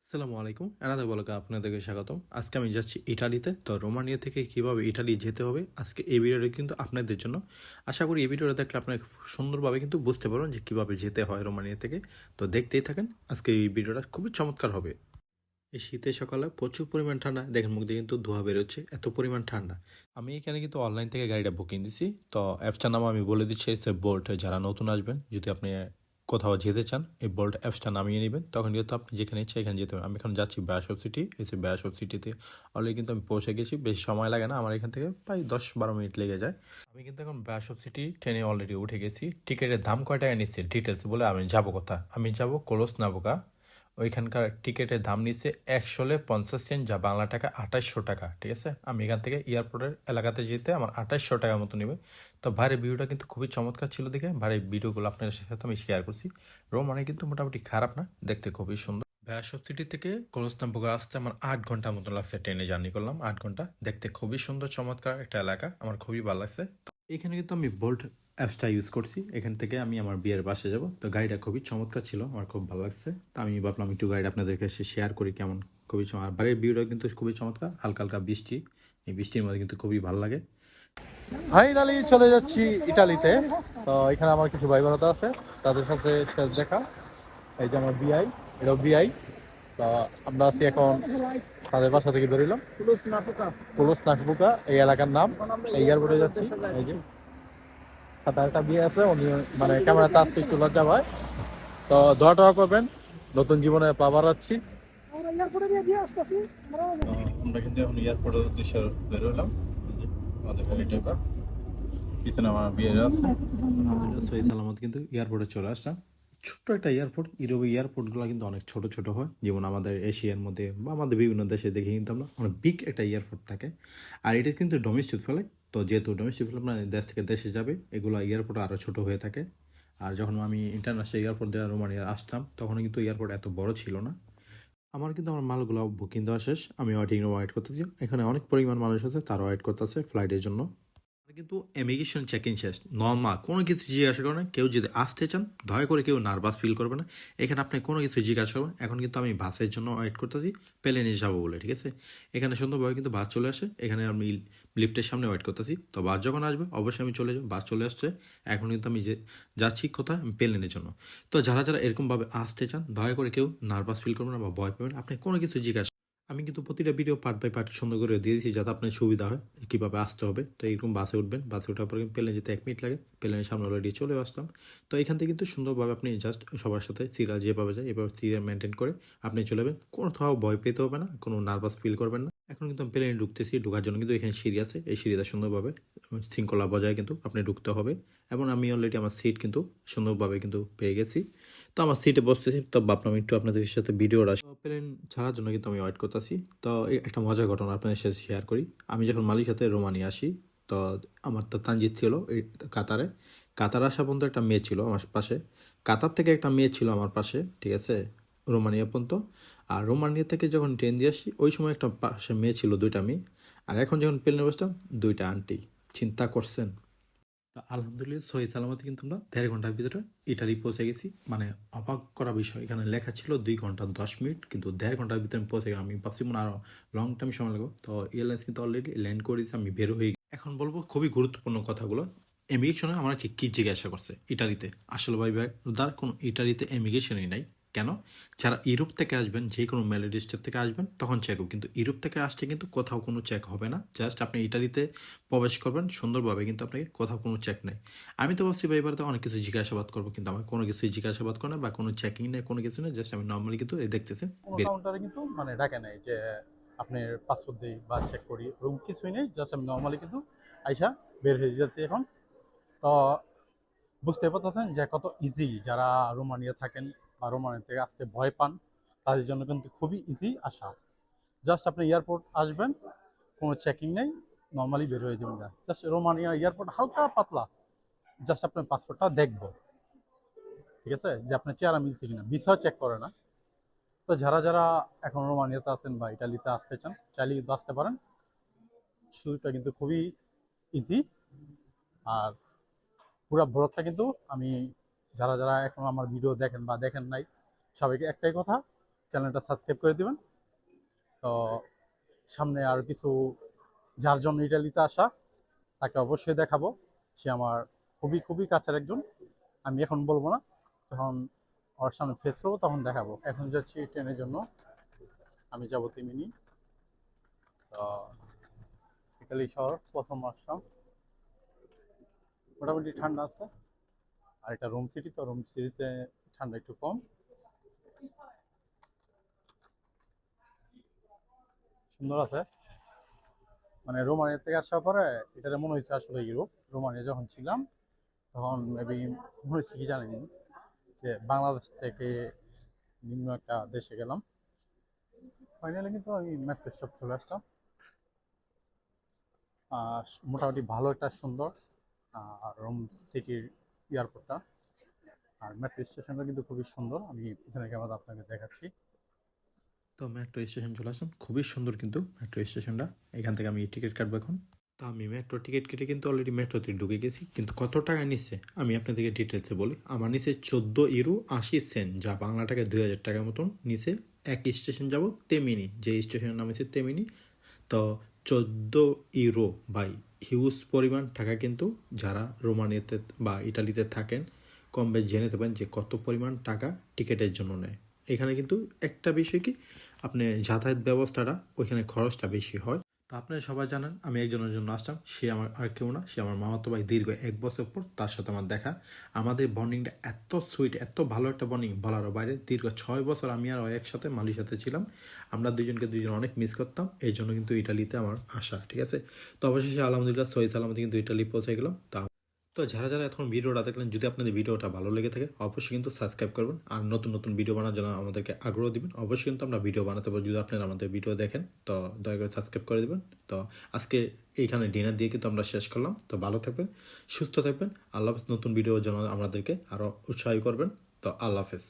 আসসালামু আলাইকুম এনাদা বলকা আপনাদেরকে স্বাগতম। আজকে আমি যাচ্ছি ইটালিতে। তো রোমানিয়া থেকে কিভাবে ইটালি যেতে হবে আজকে এই ভিডিওটা কিন্তু আপনাদের জন্য। আশা করি এই ভিডিওটা দেখলে আপনারা সুন্দরভাবে কিন্তু বুঝতে পারবেন যে কিভাবে যেতে হয় রোমানিয়া থেকে। তো দেখতেই থাকেন, আজকে এই ভিডিওটা খুবই চমৎকার হবে। এই শীতের সকালে প্রচুর পরিমাণ ঠান্ডা, দেখেন মুখ দিয়ে কিন্তু ধোঁয়া বেরোচ্ছে, এত পরিমাণ ঠান্ডা। আমি এখানে কিন্তু অনলাইন থেকে গাড়িটা বুকিং দিছি। তো অ্যাপসটার নাম আমি বলে দিচ্ছি, সে বোল্ট। যারা নতুন আসবেন, যদি আপনি কোথাও যেতে চান, এই বোল্ট অ্যাপসটা নামিয়ে নেবেন, তখন কিন্তু আপনি যেখানে ইচ্ছে এখানে যেতে পারেন। আমি এখন যাচ্ছি ব্যাশপ সিটি, এসে ব্যাশপ সিটিতে অলরেডি কিন্তু আমি পৌঁছে গেছি। বেশি সময় লাগে না, আমার এখান থেকে প্রায় 10-12 মিনিট লেগে যায়। আমি কিন্তু এখন ব্যাশপ সিটি ট্রেনে অলরেডি উঠে গেছি। টিকিটের দাম কয় টাকা নিচ্ছে ডিটেলস বলে আমি যাবো কোথা। আমি যাব কোলোস নাবোকা। ওইখানকার টিকিটের দাম নিচ্ছে 100 50 সেন্ট, যা বাংলা টাকা 2800 টাকা। ঠিক আছে, আমি এখান থেকে এয়ারপোর্টের এলাকাতে যেতে আমার 2800 টাকার মতো নেবে। তো বাইরের ভিউটা কিন্তু খুবই চমৎকার ছিল, দেখে বাইরের ভিডিওগুলো আপনাদের সাথে আমি শেয়ার করছি। রোমানে কিন্তু মোটামুটি খারাপ না, দেখতে খুবই সুন্দর। ব্যাসব সিটি থেকে কলস্তানপুর আসতে আমার 8 ঘন্টার মতো লাগছে, ট্রেনে জার্নি করলাম 8 ঘন্টা। দেখতে খুবই সুন্দর চমৎকার একটা এলাকা, আমার খুবই ভালো লাগছে। এখানে কিন্তু আমি বোল্ট অ্যাপসটা ইউজ করছি। এখান থেকে আমি আমার বিয়ের বাসে যাব। তো গাড়িটা খুবই চমৎকার ছিল, আমার খুব ভালো লাগছে। তো আমি ভাবলাম একটু গাড়িটা আপনাদের কাছে শেয়ার করি কেমন। খুবই আর বাড়ির ভিউটা কিন্তু খুবই চমৎকার, হালকা হালকা বৃষ্টি। এই বৃষ্টির মধ্যে কিন্তু খুবই ভালো লাগে। ফাইনালি চলে যাচ্ছি ইটালিতে। তো এখানে আমার কিছু ভাই বোনেরা আছে, তাদের সাথে শেষ দেখা। এই যে আমার বিআই, এটাও বিআই। তো আমরা আছি এখন তাদের বাসা থেকে বেরোলাম। কুলুস নাকপুকা এই এলাকার নাম। এই এয়ারপোর্টে যাচ্ছি। এই যে সাথে একটা বিয়ে আছে, উনি মানে ক্যামেরাতে আসতে একটু লজ্জা পায়। তো দোয়া টোয়া করবেন, নতুন জীবনে পা বাড়াচ্ছি। আমরা কিন্তু এখন এয়ারপোর্টের উদ্দেশ্যে বেরোলাম। আমাদের গাড়িটা এবার পিছনে আমার বিয়ের আছে। আলহামদুলিল্লাহ সহি সালামত কিন্তু এয়ারপোর্টে চলে আসলাম। ছোট্ট একটা এয়ারপোর্ট। ইউরোপের এয়ারপোর্টগুলো কিন্তু অনেক ছোট ছোট হয়, যেমন আমাদের এশিয়ার মধ্যে বা আমাদের বিভিন্ন দেশে দেখে কিন্তু আমরা অনেক বিগ একটা এয়ারপোর্ট থাকে। আর এটা কিন্তু ডোমেস্টিক ফ্লাইট। তো যেহেতু ডোমেস্টিক ফ্লাইট মানে দেশ থেকে দেশে যাবে, এগুলো এয়ারপোর্ট আরও ছোট হয়ে থাকে। আর যখন আমি ইন্টারন্যাশনাল এয়ারপোর্ট দিয়ে রোমানিয়া আসতাম, তখন কিন্তু এয়ারপোর্ট এত বড় ছিল না। আমার কিন্তু আমার মালগুলো বুকিং দেওয়া শেষ, আমি ওয়েটিং রুমে ওয়েট করতেছি। এখানে অনেক পরিমাণ মানুষ আছে, তারা ওয়েট করতেছে ফ্লাইটের জন্য। কিন্তু ইমিগ্রেশন চেক ইন শেষ, নর্মাল কোনো কিছু জিজ্ঞাসা করে না। কেউ যদি আসতে চান, দয়া করে কেউ নার্ভাস ফিল করবে না। এখানে আপনি কোনো কিছু জিজ্ঞাসা করবেন। এখন কিন্তু আমি বাসের জন্য ওয়েট করতেছি, প্লেনে যাবো বলে। ঠিক আছে, এখানে সুন্দরভাবে কিন্তু বাস চলে আসে। এখানে আমি লিফটের সামনে ওয়েট করতেছি। তো বাস যখন আসবে অবশ্যই আমি চলে যাবো। বাস চলে আসছে, এখন কিন্তু আমি যে যাচ্ছি কোথায়, প্লেনের জন্য। তো যারা যারা এরকমভাবে আসতে চান, দয়া করে কেউ নার্ভাস ফিল করবেন না বা ভয় পাবেন। আপনি কোনো কিছু জিজ্ঞাসা, আমি কিন্তু প্রতিটা ভিডিও পার্ট বাই পার্ট সুন্দর করে দিয়ে দিচ্ছি, যাতে আপনার সুবিধা হয় কীভাবে আসতে হবে। তো এরকম বাসে উঠবেন, বাসে ওঠার পরে প্লেনে যেতে 1 মিনিট লাগে। প্লেনের সামনে অলরেডি চলে আসতাম। তো এখান থেকে কিন্তু সুন্দরভাবে আপনি জাস্ট সবার সাথে সিরিয়াল যেভাবে যায় এভাবে সিরিয়াল মেনটেন করে আপনি চলে যাবেন। কোথাও ভয় পেতে হবে না, কোনো নার্ভাস ফিল করবেন না। এখন কিন্তু আমি প্লেনে ঢুকতেছি, ঢোকার জন্য কিন্তু এখানে সিঁড়ি আছে। এই সিঁড়িটা সুন্দরভাবে শৃঙ্খলা বজায় কিন্তু আপনি ঢুকতে হবে। এবং আমি অলরেডি আমার সিট কিন্তু সুন্দরভাবে কিন্তু পেয়ে গেছি। তো আমার সিটে বসতেছি। তো ভাবলাম একটু আপনাদের সাথে ভিডিও প্লেন ছাড়ার জন্য কিন্তু আমি ওয়েট করতেছি। তো এই একটা মজার ঘটনা আপনাদের সাথে শেয়ার করি। আমি যখন মালয়েশিয়াতে রোমানিয়া আসি, তো আমার তো ট্রানজিট ছিল এই কাতারে। কাতার আসা পর্যন্ত একটা মেয়ে ছিল আমার পাশে। কাতার থেকে একটা মেয়ে ছিল আমার পাশে, ঠিক আছে, রোমানিয়া পর্যন্ত। আর রোমানিয়া থেকে যখন ট্রেন দিয়ে আসি, ওই সময় একটা পাশে মেয়ে ছিল, দুইটা মেয়ে। আর এখন যখন প্লেনে বসতাম, দুইটা আন্টি। চিন্তা করছেন? তো আলহামদুলিল্লাহ সহি সালামতে কিন্তু আমরা 1.5 ঘন্টার ভিতরে ইটালি পৌঁছে গেছি। মানে অবাক করা বিষয়, এখানে লেখা ছিল 2 ঘন্টা 10 মিনিট, কিন্তু 1.5 ঘন্টার ভিতরে আমি পৌঁছে গেলাম। আমি ভাবছি মনে আরো লং টাইম সময় লাগবে। তো এয়ারলাইন্স কিন্তু অলরেডি ল্যান্ড করে দিয়েছে, আমি বের হয়ে গেছি। এখন বলবো খুবই গুরুত্বপূর্ণ কথাগুলো। ইমিগ্রেশনে আমাকে কি জিজ্ঞাসা করছে ইটালিতে। আসলে ভাই ভাই তার কোনো ইটালিতে ইমিগ্রেশনই নাই। কেন? যারা ইউরোপ থেকে আসবেন, যে কোনো মেলোডি স্টেট থেকে আসবেন, তখন চেক হবে। কিন্তু ইউরোপ থেকে আসছে কিন্তু কোথাও কোনো চেক হবে না। জাস্ট আপনি ইটালিতে প্রবেশ করবেন সুন্দরভাবে, কিন্তু আপনাকে কোথাও কোনো চেক নেই। আমি তো ভাবছি ভাই এবারে তো অনেক কিছু জিজ্ঞাসাবাদ করবো, কিন্তু আমার কোনো কিছুই জিজ্ঞাসাবাদ করে না বা কোনো চেকিং নেই, কোনো কিছু নেই। জাস্ট আমি নর্মালি কিন্তু এই দেখতেছেন কোনো কাউন্টারে কিন্তু মানে ডাকে নাই যে আপনার পাসপোর্ট দিই বা চেক করি, রুম কিছুই নেই। জাস্ট আমি নর্মালি কিন্তু আইসা বের হয়ে যাচ্ছি এখন। তো বুঝতে পারতেছেন যে কত ইজি, যারা রোমানিয়া থাকেন বা রোমানিয়া থেকে আসতে ভয় পান, তাদের জন্য কিন্তু খুবই ইজি আসা। জাস্ট আপনি এয়ারপোর্ট আসবেন, কোনো চেকিং নেই, নর্মালি বের হয়ে যাবেন। জাস্ট রোমানিয়া এয়ারপোর্ট হালকা পাতলা, জাস্ট আপনার পাসপোর্টটা দেখবো, ঠিক আছে, যে আপনার চেহারা মিলছে কিনা, ভিসাও চেক করে না। তো যারা যারা এখন রোমানিয়াতে আছেন বা ইটালিতে আসতে চান, চাইলে কিন্তু আসতে পারেন। শুরুটা কিন্তু খুবই ইজি। আর পুরো ব্লগটা কিন্তু আমি, যারা যারা এখন আমার ভিডিও দেখেন বা দেখেন নাই, সবাইকে একটাই কথা, চ্যানেলটা সাবস্ক্রাইব করে দিবেন। তো সামনে আর কিছু, যার জন্য ইটালিতে আসা তাকে অবশ্যই দেখাবো। সে আমার খুবই খুবই কাছের একজন। আমি এখন বলবো না, যখন ওর সামনে ফেস করবো তখন দেখাবো। এখন যাচ্ছি ট্রেনের জন্য, আমি যাবো তিমিনি। তো ইটালি শহর প্রথম আসলাম, মোটামুটি ঠান্ডা আছে। আর এটা রোম সিটি, তো রোম সিটিতে ঠান্ডা একটু কম, সুন্দর আছে। মানে রোমানিয়া থেকে আসার পরে এটা মনে হয়েছে আসলে ইউরোপ। রোমানিয়া যখন ছিলাম তখন মেবি মনে হয়েছে কি জানিনি, যে বাংলাদেশ থেকে নিম্ন একটা দেশে গেলাম। ফাইনালি কিন্তু আমি মেট্রো স্টপ চলে আসলাম। মোটামুটি ভালো একটা সুন্দর রোম সিটির এয়ারপোর্টটা। আর মেট্রো স্টেশনটা কিন্তু খুবই সুন্দর, আমি পিছনে ক্যামেরা আপনাকে দেখাচ্ছি। তো মেট্রো স্টেশন চলে আসলাম, খুবই সুন্দর কিন্তু মেট্রো স্টেশনটা। এখান থেকে আমি টিকিট কাটবো এখন। তো আমি মেট্রো টিকিট কেটে কিন্তু অলরেডি মেট্রোতে ঢুকে গেছি, কিন্তু কত টাকা নিচ্ছে আমি আপনাদেরকে ডিটেলসে বলি। আমার নিচে 14 ইউরো 80 সেন্ট, যা বাংলা টাকায় 2000 টাকার মতন নিচে। এক স্টেশন যাব তেমিনি, যে স্টেশনের নাম হচ্ছে তেমিনি। তো 14 ইউরো বাই হিউজ পরিমাণ টাকা কিন্তু। যারা রোমানিয়াতে বা ইটালিতে থাকেন কম বেশ জেনে নেবেন যে কত পরিমাণ টাকা টিকিটের জন্য নেয়। এখানে কিন্তু একটা বিষয় কি, আপনি যাতায়াত ব্যবস্থাটা ওইখানে খরচটা বেশি হয়। তো আপনারা সবাই জানেন আমি একজনের জন্য আসলাম, সে আমার আর কেউ না, সে আমার মামাতো ভাই। দীর্ঘ 1 বছর পর তার সাথে আমার দেখা। আমাদের বন্ডিংটা এত সুইট, এত ভালো একটা বন্ডিং বলারও বাইরে। দীর্ঘ 6 বছর আমি আর ও একসাথে মালির সাথে ছিলাম। আমরা দুজন অনেক মিস করতাম, এই জন্য কিন্তু ইটালিতে আমার আসা। ঠিক আছে, তো অবশেষে আলহামদুলিল্লাহ সহি সালামতে কিন্তু ইটালি পৌঁছে গেলাম। তো যারা যারা এখন ভিডিওটা দেখলেন, যদি আপনাদের ভিডিওটা ভালো লেগে থাকে অবশ্যই কিন্তু সাবস্ক্রাইব করবেন। আর নতুন নতুন ভিডিও বানানোর জন্য আমাদেরকে আগ্রহ দিবেন। অবশ্যই কিন্তু আমরা ভিডিও বানাতে পারি যদি আপনারা আমাদের ভিডিও দেখেন। তো দয়া করে সাবস্ক্রাইব করে দিবেন। তো আজকে এইখানে ডিনার দিয়ে কিন্তু আমরা শেষ করলাম। তো ভালো থাকবেন, সুস্থ থাকবেন। আল্লাহ হাফেজ। নতুন ভিডিওর জন্য আমাদেরকে আরও উৎসাহী করবেন। তো আল্লাহ হাফেজ।